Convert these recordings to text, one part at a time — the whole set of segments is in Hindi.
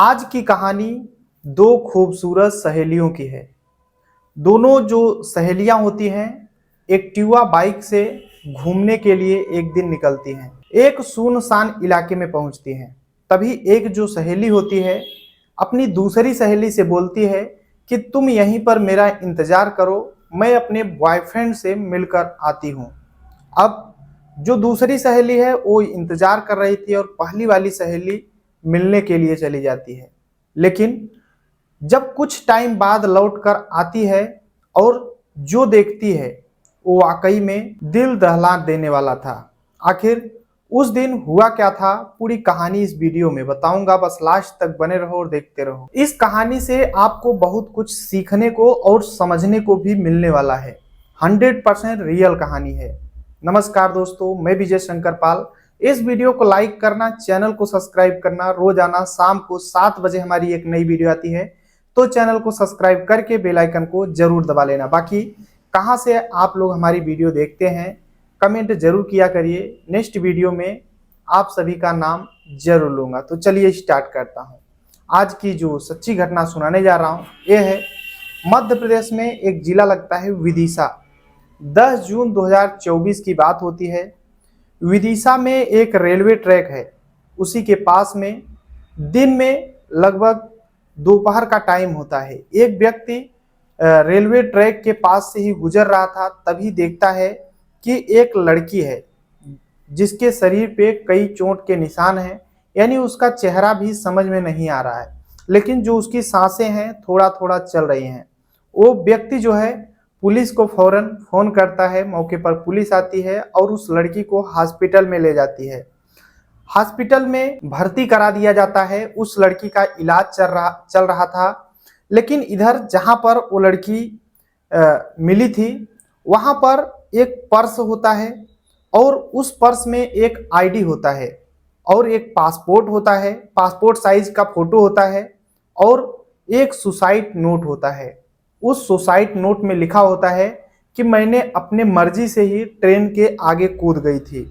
आज की कहानी दो खूबसूरत सहेलियों की है। दोनों जो सहेलियां होती हैं एक्टिवा बाइक से घूमने के लिए एक दिन निकलती हैं। एक सुनसान इलाके में पहुंचती हैं। तभी एक जो सहेली होती है अपनी दूसरी सहेली से बोलती है कि तुम यहीं पर मेरा इंतजार करो, मैं अपने बॉयफ्रेंड से मिलकर आती हूँ। अब जो दूसरी सहेली है वो इंतजार कर रही थी और पहली वाली सहेली मिलने के लिए चली जाती है। लेकिन जब कुछ टाइम बाद लौट कर आती है और जो देखती है वो वाकई में दिल दहला देने वाला था। आखिर उस दिन हुआ क्या था, पूरी कहानी इस वीडियो में बताऊंगा, बस लास्ट तक बने रहो और देखते रहो। इस कहानी से आपको बहुत कुछ सीखने को और समझने को भी मिलने वाला है। 100% रियल कहानी है। नमस्कार दोस्तों, मैं विजय शंकर पाल। इस वीडियो को लाइक करना, चैनल को सब्सक्राइब करना। रोजाना शाम को 7 बजे हमारी एक नई वीडियो आती है, तो चैनल को सब्सक्राइब करके बेल आइकन को जरूर दबा लेना। बाकी कहां से आप लोग हमारी वीडियो देखते हैं कमेंट जरूर किया करिए। नेक्स्ट वीडियो में आप सभी का नाम जरूर लूंगा। तो चलिए स्टार्ट करता हूं। आज की जो सच्ची घटना सुनाने जा रहा हूं ये है मध्य प्रदेश में एक जिला लगता है विदिशा। 10 जून 2024 की बात होती है। विदिशा में एक रेलवे ट्रैक है, उसी के पास में दिन में लगभग दोपहर का टाइम होता है। एक व्यक्ति रेलवे ट्रैक के पास से ही गुजर रहा था, तभी देखता है कि एक लड़की है जिसके शरीर पे कई चोट के निशान हैं, यानी उसका चेहरा भी समझ में नहीं आ रहा है, लेकिन जो उसकी सांसें हैं थोड़ा थोड़ा चल रही हैं। वो व्यक्ति जो है पुलिस को फौरन फोन करता है। मौके पर पुलिस आती है और उस लड़की को हॉस्पिटल में ले जाती है। हॉस्पिटल में भर्ती करा दिया जाता है। उस लड़की का इलाज चल रहा था। लेकिन इधर जहां पर वो लड़की मिली थी वहां पर एक पर्स होता है और उस पर्स में एक आईडी होता है और एक पासपोर्ट होता है, पासपोर्ट साइज का फोटो होता है और एक सुसाइड नोट होता है। उस सुसाइड नोट में लिखा होता है कि मैंने अपने मर्जी से ही ट्रेन के आगे कूद गई थी।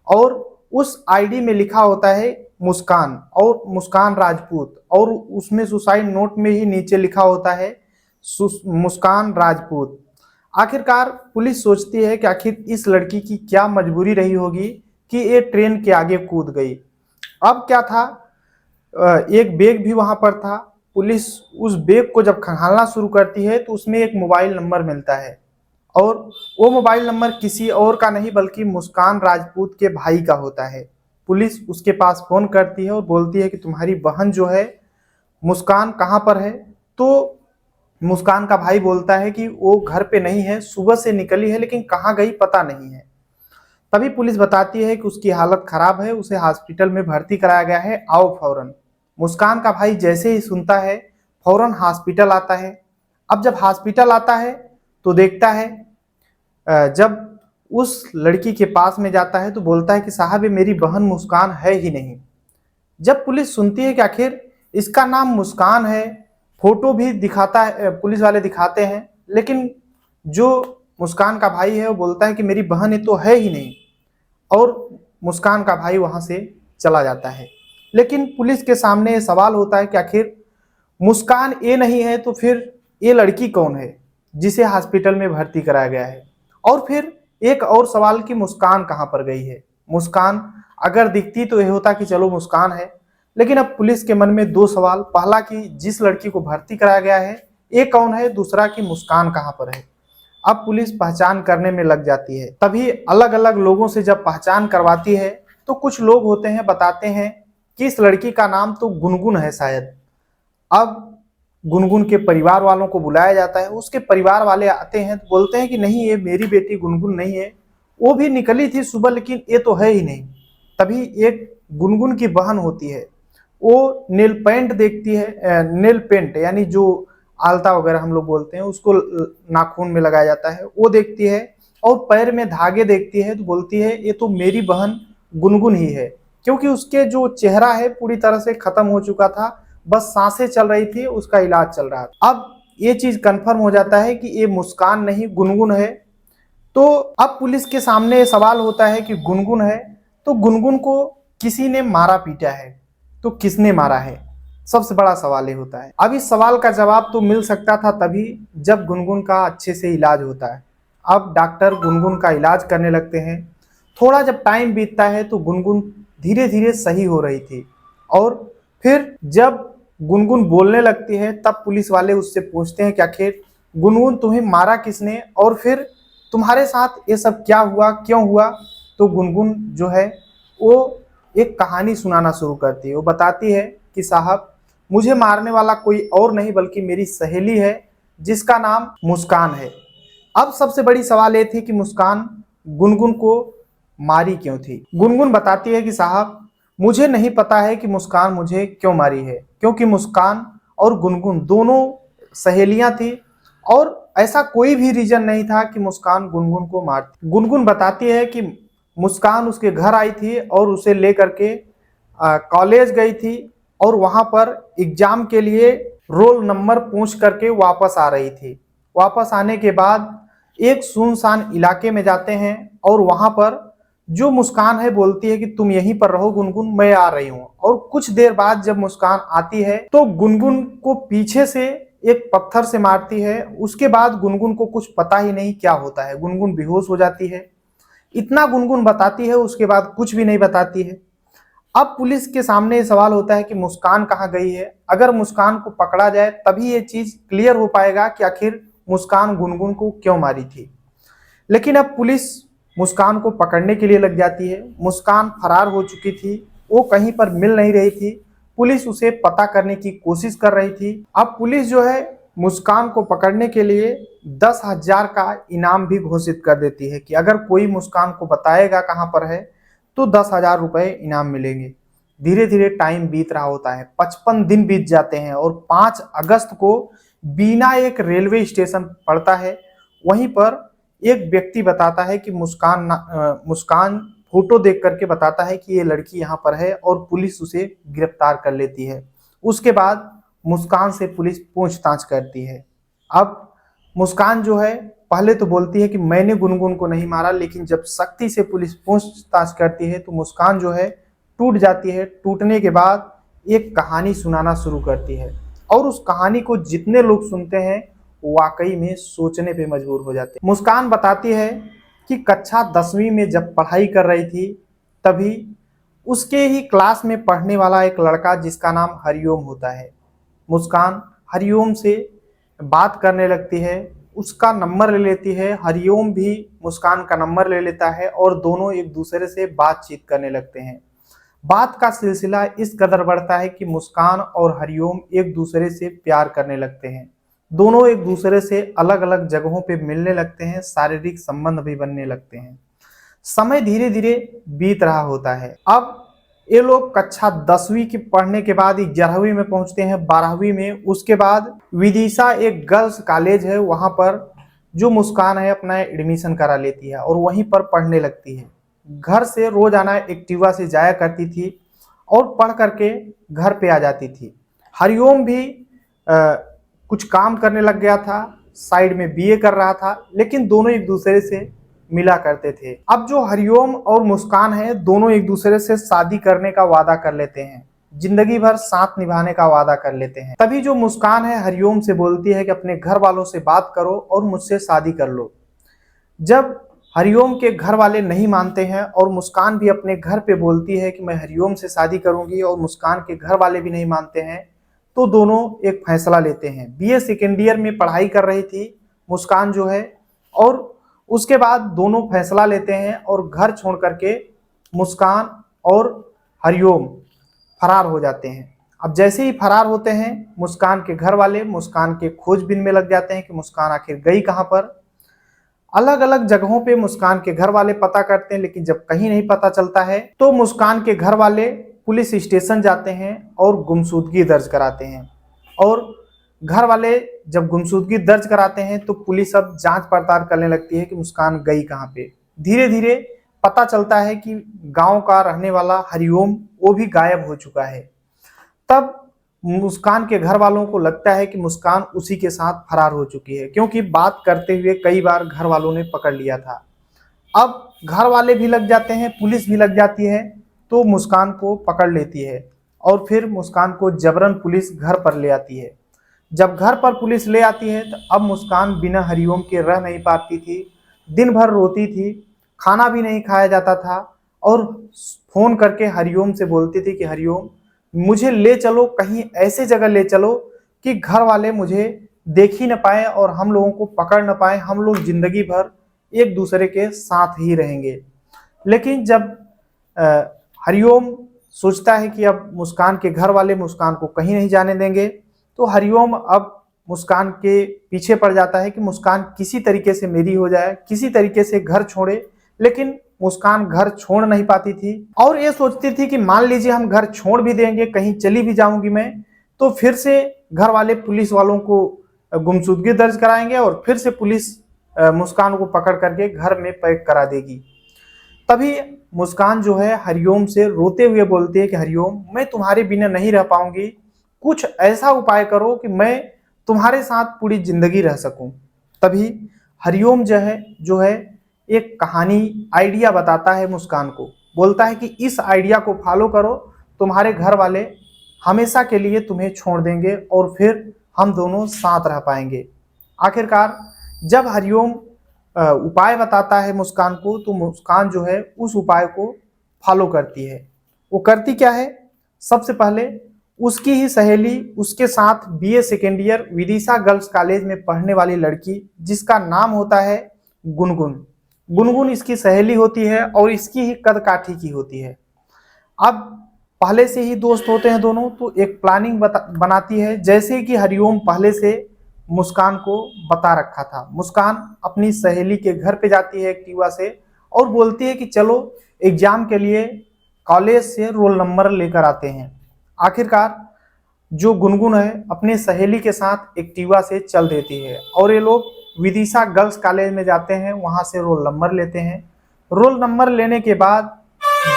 और उस आईडी में लिखा होता है मुस्कान और मुस्कान राजपूत, और उसमें सुसाइड नोट में ही नीचे लिखा होता है मुस्कान राजपूत। आखिरकार पुलिस सोचती है कि आखिर इस लड़की की क्या मजबूरी रही होगी कि ये ट्रेन के आगे कूद गई। अब क्या था, एक बैग भी वहां पर था। पुलिस उस बैग को जब खंगालना शुरू करती है तो उसमें एक मोबाइल नंबर मिलता है और वो मोबाइल नंबर किसी और का नहीं बल्कि मुस्कान राजपूत के भाई का होता है। पुलिस उसके पास फोन करती है और बोलती है कि तुम्हारी बहन जो है मुस्कान कहाँ पर है। तो मुस्कान का भाई बोलता है कि वो घर पे नहीं है, सुबह से निकली है लेकिन कहाँ गई पता नहीं है। तभी पुलिस बताती है कि उसकी हालत खराब है, उसे हॉस्पिटल में भर्ती कराया गया है, आओ फौरन। मुस्कान का भाई जैसे ही सुनता है फौरन हॉस्पिटल आता है। अब जब हॉस्पिटल आता है तो देखता है, जब उस लड़की के पास में जाता है तो बोलता है कि साहब ये मेरी बहन मुस्कान है ही नहीं। जब पुलिस सुनती है कि आखिर इसका नाम मुस्कान है, फोटो भी दिखाता है, पुलिस वाले दिखाते हैं, लेकिन जो मुस्कान का भाई है वो बोलता है कि मेरी बहन ये तो है ही नहीं। और मुस्कान का भाई वहां से चला जाता है। लेकिन पुलिस के सामने ये सवाल होता है कि आखिर मुस्कान ये नहीं है तो फिर ये लड़की कौन है जिसे हॉस्पिटल में भर्ती कराया गया है। और फिर एक और सवाल कि मुस्कान कहाँ पर गई है। मुस्कान अगर दिखती तो ये होता कि चलो मुस्कान है, लेकिन अब पुलिस के मन में दो सवाल, पहला कि जिस लड़की को भर्ती कराया गया है ये कौन है, दूसरा कि मुस्कान कहाँ पर है। अब पुलिस पहचान करने में लग जाती है। तभी अलग अलग लोगों से जब पहचान करवाती है तो कुछ लोग होते हैं बताते हैं कि इस लड़की का नाम तो गुनगुन है शायद। अब गुनगुन के परिवार वालों को बुलाया जाता है। उसके परिवार वाले आते हैं तो बोलते हैं कि नहीं ये मेरी बेटी गुनगुन नहीं है, वो भी निकली थी सुबह लेकिन ये तो है ही नहीं। तभी एक गुनगुन की बहन होती है, वो नील पेंट देखती है, नील पेंट यानी जो आलता वगैरह हम लोग बोलते हैं उसको नाखून में लगाया जाता है, वो देखती है और पैर में धागे देखती है तो बोलती है ये तो मेरी बहन गुनगुन ही है, क्योंकि उसके जो चेहरा है पूरी तरह से खत्म हो चुका था, बस सांसें चल रही थी, उसका इलाज चल रहा था। अब ये चीज कंफर्म हो जाता है कि ये मुस्कान नहीं गुनगुन है। तो अब पुलिस के सामने सवाल होता है कि गुनगुन है तो गुनगुन को किसी ने मारा पीटा है, तो किसने मारा है। सबसे बड़ा सवाल ये होता है। अब इस सवाल का जवाब तो मिल सकता था तभी जब गुनगुन का अच्छे से इलाज होता है। अब डॉक्टर गुनगुन का इलाज करने लगते हैं। थोड़ा जब टाइम बीतता है तो गुनगुन धीरे धीरे सही हो रही थी, और फिर जब गुनगुन बोलने लगती है तब पुलिस वाले उससे पूछते हैं कि आखिर गुनगुन तुम्हें मारा किसने, और फिर तुम्हारे साथ ये सब क्या हुआ, क्यों हुआ। तो गुनगुन जो है वो एक कहानी सुनाना शुरू करती है। वो बताती है कि साहब, मुझे मारने वाला कोई और नहीं बल्कि मेरी सहेली है जिसका नाम मुस्कान है। अब सबसे बड़ी सवाल ये थी कि मुस्कान गुनगुन को मारी क्यों थी। गुनगुन बताती है कि साहब, मुझे नहीं पता है कि मुस्कान मुझे क्यों मारी है, क्योंकि मुस्कान और गुनगुन दोनों सहेलियां थी और ऐसा कोई भी रीजन नहीं था कि मुस्कान गुनगुन को मारती। गुनगुन बताती है कि मुस्कान उसके घर आई थी और उसे लेकर के कॉलेज गई थी, और वहां पर एग्जाम के लिए रोल नंबर पूछ करके वापस आ रही थी। वापस आने के बाद एक सुनसान इलाके में जाते हैं, और वहां पर जो मुस्कान है बोलती है कि तुम यहीं पर रहो गुनगुन, मैं आ रही हूँ। और कुछ देर बाद जब मुस्कान आती है तो गुनगुन को पीछे से एक पत्थर से मारती है। उसके बाद गुनगुन को कुछ पता ही नहीं क्या होता है, गुनगुन बेहोश हो जाती है। इतना गुनगुन बताती है, उसके बाद कुछ भी नहीं बताती है। अब पुलिस के सामने ये सवाल होता है कि मुस्कान कहाँ गई है। अगर मुस्कान को पकड़ा जाए तभी ये चीज क्लियर हो पाएगा कि आखिर मुस्कान गुनगुन को क्यों मारी थी। लेकिन अब पुलिस मुस्कान को पकड़ने के लिए लग जाती है। मुस्कान फरार हो चुकी थी, वो कहीं पर मिल नहीं रही थी। पुलिस उसे पता करने की कोशिश कर रही थी। अब पुलिस जो है मुस्कान को पकड़ने के लिए 10,000 का इनाम भी घोषित कर देती है कि अगर कोई मुस्कान को बताएगा कहाँ पर है तो 10,000 रुपए इनाम मिलेंगे। धीरे धीरे टाइम बीत रहा होता है, 55 दिन बीत जाते हैं, और 5 अगस्त को बीना एक रेलवे स्टेशन पड़ता है। वहीं पर एक व्यक्ति बताता है कि मुस्कान फोटो देख करके बताता है कि ये लड़की यहाँ पर है, और पुलिस उसे गिरफ्तार कर लेती है। उसके बाद मुस्कान से पुलिस पूछताछ करती है। अब मुस्कान जो है पहले तो बोलती है कि मैंने गुनगुन को नहीं मारा, लेकिन जब सख्ती से पुलिस पूछताछ करती है तो मुस्कान जो है टूट जाती है। टूटने के बाद एक कहानी सुनाना शुरू करती है, और उस कहानी को जितने लोग सुनते हैं वाकई में सोचने पे मजबूर हो जाते हैं। मुस्कान बताती है कि कक्षा 10वीं में जब पढ़ाई कर रही थी तभी उसके ही क्लास में पढ़ने वाला एक लड़का जिसका नाम हरिओम होता है, मुस्कान हरिओम से बात करने लगती है, उसका नंबर ले लेती है। हरिओम भी मुस्कान का नंबर ले लेता है और दोनों एक दूसरे से बातचीत करने लगते हैं। बात का सिलसिला इस कदर बढ़ता है कि मुस्कान और हरिओम एक दूसरे से प्यार करने लगते हैं। दोनों एक दूसरे से अलग अलग जगहों पे मिलने लगते हैं, शारीरिक संबंध भी बनने लगते हैं। समय धीरे धीरे बीत रहा होता है। अब ये लोग कक्षा 10वीं की पढ़ने के बाद 11वीं में पहुंचते हैं, 12वीं में। उसके बाद विदिशा एक गर्ल्स कॉलेज है, वहां पर जो मुस्कान है अपना एडमिशन करा लेती है और वहीं पर पढ़ने लगती है। घर से रोजाना एक्टिवा से जाया करती थी और पढ़ करके घर पे आ जाती थी। हरिओम भी कुछ काम करने लग गया था, साइड में बीए कर रहा था, लेकिन दोनों एक दूसरे से मिला करते थे। अब जो हरिओम और मुस्कान है दोनों एक दूसरे से शादी करने का वादा कर लेते हैं, जिंदगी भर साथ निभाने का वादा कर लेते हैं। तभी जो मुस्कान है हरिओम से बोलती है कि अपने घर वालों से बात करो और मुझसे शादी कर लो। जब हरिओम के घर वाले नहीं मानते हैं और मुस्कान भी अपने घर पे बोलती है कि मैं हरिओम से शादी करूंगी, और मुस्कान के घर वाले भी नहीं मानते हैं, तो दोनों एक फैसला लेते हैं। बीए सेकेंड ईयर में पढ़ाई कर रही थी मुस्कान जो है, और उसके बाद दोनों फैसला लेते हैं और घर छोड़ करके मुस्कान और हरिओम फरार हो जाते हैं। अब जैसे ही फरार होते हैं मुस्कान के घर वाले मुस्कान के खोजबीन में लग जाते हैं कि मुस्कान आखिर गई कहाँ पर। अलग अलग जगहों पे मुस्कान के घर वाले पता करते हैं, लेकिन जब कहीं नहीं पता चलता है तो मुस्कान के घर वाले पुलिस स्टेशन जाते हैं और गुमशुदगी दर्ज कराते हैं। और घर वाले जब गुमशुदगी दर्ज कराते हैं तो पुलिस अब जांच पड़ताल करने लगती है कि मुस्कान गई कहाँ पे। धीरे धीरे पता चलता है कि गांव का रहने वाला हरिओम वो भी गायब हो चुका है। तब मुस्कान के घर वालों को लगता है कि मुस्कान उसी के साथ फरार हो चुकी है, क्योंकि बात करते हुए कई बार घर वालों ने पकड़ लिया था। अब घर वाले भी लग जाते हैं, पुलिस भी लग जाती है, तो मुस्कान को पकड़ लेती है और फिर मुस्कान को जबरन पुलिस घर पर ले आती है। जब घर पर पुलिस ले आती है तो अब मुस्कान बिना हरिओम के रह नहीं पाती थी। दिन भर रोती थी, खाना भी नहीं खाया जाता था और फ़ोन करके हरिओम से बोलती थी कि हरिओम मुझे ले चलो, कहीं ऐसे जगह ले चलो कि घर वाले मुझे देख ही न पाए और हम लोगों को पकड़ न पाए, हम लोग ज़िंदगी भर एक दूसरे के साथ ही रहेंगे। लेकिन जब हरिओम सोचता है कि अब मुस्कान के घर वाले मुस्कान को कहीं नहीं जाने देंगे, तो हरिओम अब मुस्कान के पीछे पड़ जाता है कि मुस्कान किसी तरीके से मेरी हो जाए, किसी तरीके से घर छोड़े। लेकिन मुस्कान घर छोड़ नहीं पाती थी और ये सोचती थी कि मान लीजिए हम घर छोड़ भी देंगे, कहीं चली भी जाऊंगी मैं, तो फिर से घर वाले पुलिस वालों को गुमशुदगी दर्ज कराएंगे और फिर से पुलिस मुस्कान को पकड़ करके घर में पैक करा देगी। तभी मुस्कान जो है हरिओम से रोते हुए बोलती है कि हरिओम मैं तुम्हारे बिना नहीं रह पाऊंगी, कुछ ऐसा उपाय करो कि मैं तुम्हारे साथ पूरी जिंदगी रह सकूं। तभी हरिओम जो है एक कहानी आइडिया बताता है मुस्कान को, बोलता है कि इस आइडिया को फॉलो करो, तुम्हारे घर वाले हमेशा के लिए तुम्हें छोड़ देंगे और फिर हम दोनों साथ रह पाएंगे। आखिरकार जब हरिओम उपाय बताता है मुस्कान को, तो मुस्कान जो है उस उपाय को फॉलो करती है। वो करती क्या है, सबसे पहले उसकी ही सहेली, उसके साथ BA second year Vidisha girls college में पढ़ने वाली लड़की जिसका नाम होता है गुनगुन। गुनगुन इसकी सहेली होती है और इसकी ही कद काठी की होती है। अब पहले से ही दोस्त होते हैं दोनों, तो एक प्लानिंग बनाती है, जैसे कि हरिओम पहले से मुस्कान को बता रखा था। मुस्कान अपनी सहेली के घर पे जाती है एक्टिवा से और बोलती है कि चलो एग्जाम के लिए कॉलेज से रोल नंबर लेकर आते हैं। आखिरकार जो गुनगुन है अपने सहेली के साथ एक्टिवा से चल देती है और ये लोग विदिशा गर्ल्स कॉलेज में जाते हैं, वहाँ से रोल नंबर लेते हैं। रोल नंबर लेने के बाद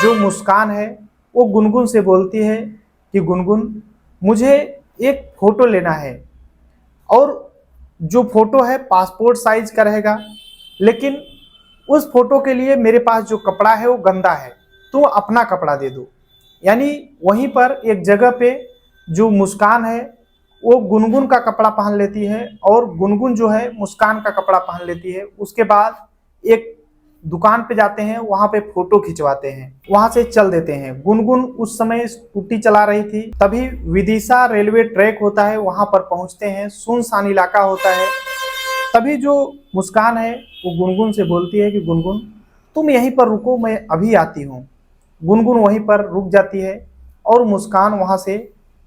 जो मुस्कान है वो गुनगुन से बोलती है कि गुनगुन मुझे एक फ़ोटो लेना है और जो फ़ोटो है पासपोर्ट साइज का रहेगा, लेकिन उस फोटो के लिए मेरे पास जो कपड़ा है वो गंदा है, तो अपना कपड़ा दे दो। यानी वहीं पर एक जगह पे जो मुस्कान है वो गुनगुन का कपड़ा पहन लेती है और गुनगुन जो है मुस्कान का कपड़ा पहन लेती है। उसके बाद एक दुकान पे जाते हैं, वहां पे फोटो खिंचवाते हैं, वहां से चल देते हैं। गुनगुन उस समय स्कूटी चला रही थी, तभी विदिशा रेलवे ट्रैक होता है, वहां पर पहुंचते हैं, सुनसान इलाका होता है। तभी जो मुस्कान है वो गुनगुन से बोलती है कि गुनगुन तुम यहीं पर रुको, मैं अभी आती हूँ। गुनगुन वहीं पर रुक जाती है और मुस्कान वहां से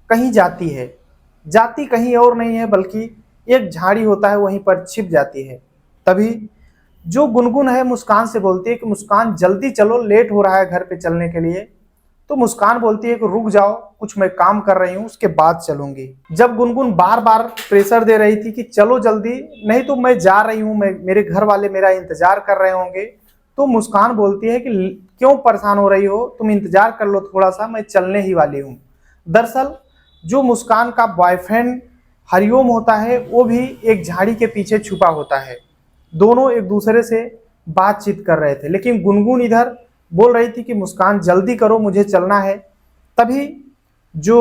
कहीं जाती है, जाती कहीं और नहीं है बल्कि एक झाड़ी होता है वहीं पर छिप जाती है। तभी जो गुनगुन है मुस्कान से बोलती है कि मुस्कान जल्दी चलो, लेट हो रहा है घर पे चलने के लिए। तो मुस्कान बोलती है कि रुक जाओ, कुछ मैं काम कर रही हूँ, उसके बाद चलूंगी। जब गुनगुन बार बार प्रेशर दे रही थी कि चलो जल्दी, नहीं तो मैं जा रही हूँ, मेरे घर वाले मेरा इंतजार कर रहे होंगे, तो मुस्कान बोलती है कि क्यों परेशान हो रही हो, तुम इंतजार कर लो थोड़ा सा, मैं चलने ही वाली हूँ। दरअसल जो मुस्कान का बॉयफ्रेंड हरिओम होता है वो भी एक झाड़ी के पीछे छुपा होता है। दोनों एक दूसरे से बातचीत कर रहे थे, लेकिन गुनगुन इधर बोल रही थी कि मुस्कान जल्दी करो, मुझे चलना है। तभी जो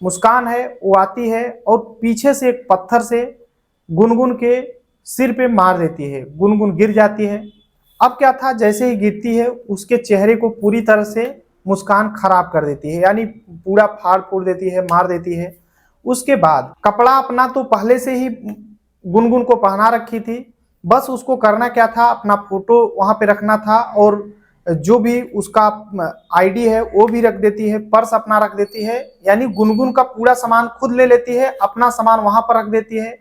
मुस्कान है वो आती है और पीछे से एक पत्थर से गुनगुन के सिर पे मार देती है। गुनगुन गिर जाती है। अब क्या था, जैसे ही गिरती है उसके चेहरे को पूरी तरह से मुस्कान खराब कर देती है, यानी पूरा फाड़ फूड़ देती है, मार देती है। उसके बाद कपड़ा अपना तो पहले से ही गुनगुन को पहना रखी थी, बस उसको करना क्या था, अपना फोटो वहां पे रखना था और जो भी उसका आईडी है वो भी रख देती है, पर्स अपना रख देती है, यानी गुनगुन का पूरा सामान खुद ले लेती है, अपना सामान वहां पर रख देती है।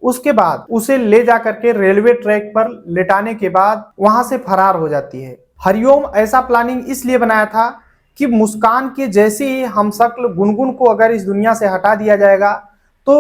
उसके बाद उसे ले जा करके रेलवे ट्रैक पर लेटाने के बाद वहां से फरार हो जाती है। हरिओम ऐसा प्लानिंग इसलिए बनाया था कि मुस्कान के जैसे ही हमशक्ल गुनगुन को अगर इस दुनिया से हटा दिया जाएगा तो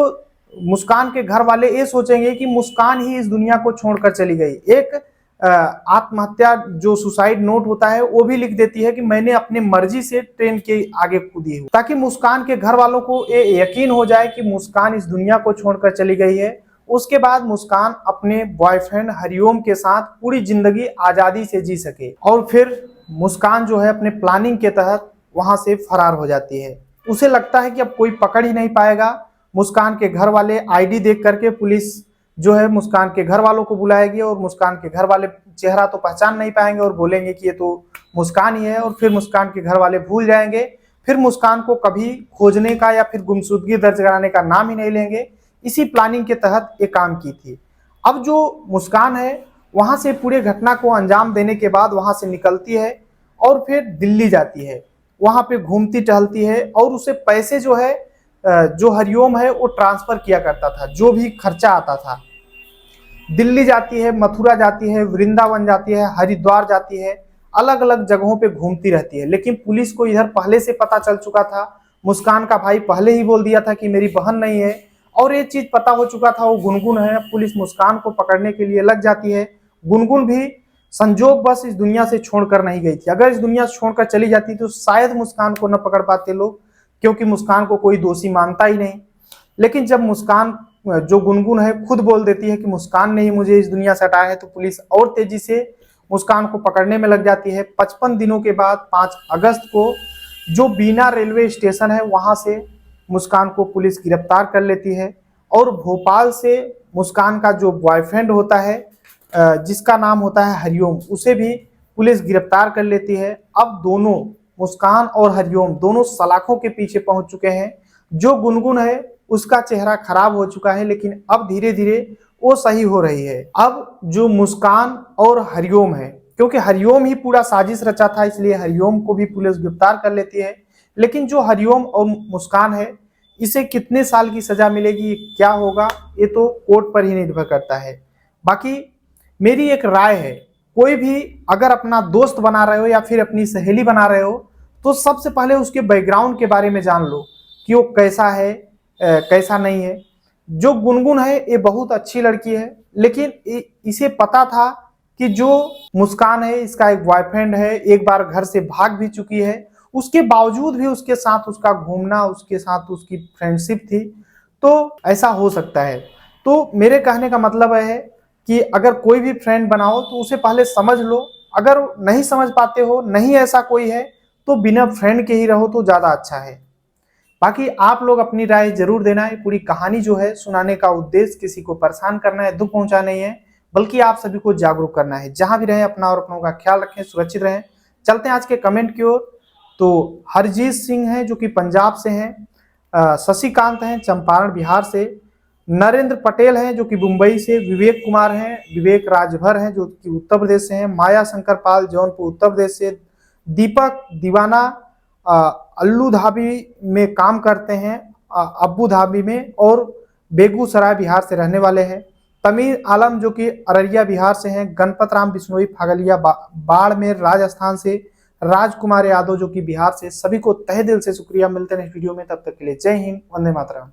मुस्कान के घर वाले ये सोचेंगे कि मुस्कान ही इस दुनिया को छोड़कर चली गई। एक आत्महत्या जो सुसाइड नोट होता है वो भी लिख देती है कि मैंने अपने मर्जी से ट्रेन के आगे कूदी हूँ, ताकि मुस्कान के घर वालों को ये यकीन हो जाए कि मुस्कान इस दुनिया को छोड़कर चली गई है। उसके बाद मुस्कान अपने बॉयफ्रेंड हरिओम के साथ पूरी जिंदगी आजादी से जी सके। और फिर मुस्कान जो है अपने प्लानिंग के तहत वहां से फरार हो जाती है। उसे लगता है कि अब कोई पकड़ ही नहीं पाएगा। मुस्कान के घर वाले आईडी देख करके पुलिस जो है मुस्कान के घर वालों को बुलाएगी और मुस्कान के घर वाले चेहरा तो पहचान नहीं पाएंगे और बोलेंगे कि ये तो मुस्कान ही है, और फिर मुस्कान के घर वाले भूल जाएंगे। फिर मुस्कान को कभी खोजने का या फिर गुमशुदगी दर्ज कराने का नाम ही नहीं लेंगे। इसी प्लानिंग के तहत ये काम की थी। अब जो मुस्कान है वहां से पूरे घटना को अंजाम देने के बाद वहां से निकलती है और फिर दिल्ली जाती है। वहां पे घूमती टहलती है और उसे पैसे जो है जो हरिओम है वो ट्रांसफर किया करता था, जो भी खर्चा आता था। दिल्ली जाती है, मथुरा जाती है, वृंदावन जाती है, हरिद्वार जाती है, अलग अलग जगहों पे घूमती रहती है। लेकिन पुलिस को इधर पहले से पता चल चुका था, मुस्कान का भाई पहले ही बोल दिया था कि मेरी बहन नहीं है, और ये चीज पता हो चुका था वो गुनगुन है। पुलिस मुस्कान को पकड़ने के लिए लग जाती है। गुनगुन भी संजोग बस इस दुनिया से छोड़कर नहीं गई थी। अगर इस दुनिया से छोड़कर चली जाती तो शायद मुस्कान को न पकड़ पाते लोग, क्योंकि मुस्कान को कोई दोषी मानता ही नहीं। लेकिन जब मुस्कान जो गुनगुन है खुद बोल देती है कि मुस्कान ने ही मुझे इस दुनिया से हटाया है, तो पुलिस और तेजी से मुस्कान को पकड़ने में लग जाती है। 55 दिनों के बाद 5 अगस्त को जो बीना रेलवे स्टेशन है वहां से मुस्कान को पुलिस गिरफ्तार कर लेती है, और भोपाल से मुस्कान का जो बॉयफ्रेंड होता है जिसका नाम होता है हरिओम, उसे भी पुलिस गिरफ्तार कर लेती है। अब दोनों मुस्कान और हरिओम दोनों सलाखों के पीछे पहुंच चुके हैं। जो गुनगुन है उसका चेहरा खराब हो चुका है, लेकिन अब धीरे धीरे वो सही हो रही है। अब जो मुस्कान और हरिओम है, क्योंकि हरिओम ही पूरा साजिश रचा था, इसलिए हरिओम को भी पुलिस गिरफ्तार कर लेती है। लेकिन जो हरिओम और मुस्कान है इसे कितने साल की सजा मिलेगी, क्या होगा, ये तो कोर्ट पर ही निर्भर करता है। बाकी मेरी एक राय है, कोई भी अगर अपना दोस्त बना रहे हो या फिर अपनी सहेली बना रहे हो, तो सबसे पहले उसके बैकग्राउंड के बारे में जान लो कि वो कैसा है कैसा नहीं है। जो गुनगुन है ये बहुत अच्छी लड़की है, लेकिन इसे पता था कि जो मुस्कान है इसका एक बॉयफ्रेंड है, एक बार घर से भाग भी चुकी है। उसके बावजूद भी उसके साथ उसका घूमना, उसके साथ उसकी फ्रेंडशिप थी, तो ऐसा हो सकता है। तो मेरे कहने का मतलब है कि अगर कोई भी फ्रेंड बनाओ तो उसे पहले समझ लो। अगर नहीं समझ पाते हो, नहीं ऐसा कोई है, तो बिना फ्रेंड के ही रहो तो ज्यादा अच्छा है। बाकी आप लोग अपनी राय जरूर देना है। पूरी कहानी जो है सुनाने का उद्देश्य किसी को परेशान करना है, दुख पहुंचाना नहीं है, बल्कि आप सभी को जागरूक करना है। जहां भी रहें अपना और अपनों का ख्याल रखें, सुरक्षित रहें। चलते हैं आज के कमेंट की ओर। तो हरजीत सिंह हैं जो कि पंजाब से हैं, शशिकांत हैं चंपारण बिहार से, नरेंद्र पटेल हैं जो कि मुंबई से, विवेक कुमार हैं, विवेक राजभर हैं जो कि उत्तर प्रदेश से हैं, माया शंकर पाल जौनपुर उत्तर प्रदेश से, दीपक दीवाना अल्लू धाबी में काम करते हैं, अब्बू धाबी में, और बेगूसराय बिहार से रहने वाले हैं, तमीर आलम जो कि अररिया बिहार से हैं, गणपत राम बिश्नोई फगलिया बाड़मेर राजस्थान से, राजकुमार यादव जो कि बिहार से। सभी को तहे दिल से शुक्रिया। मिलते हैं इस वीडियो में, तब तक के लिए जय हिंद, वंदे मातरम।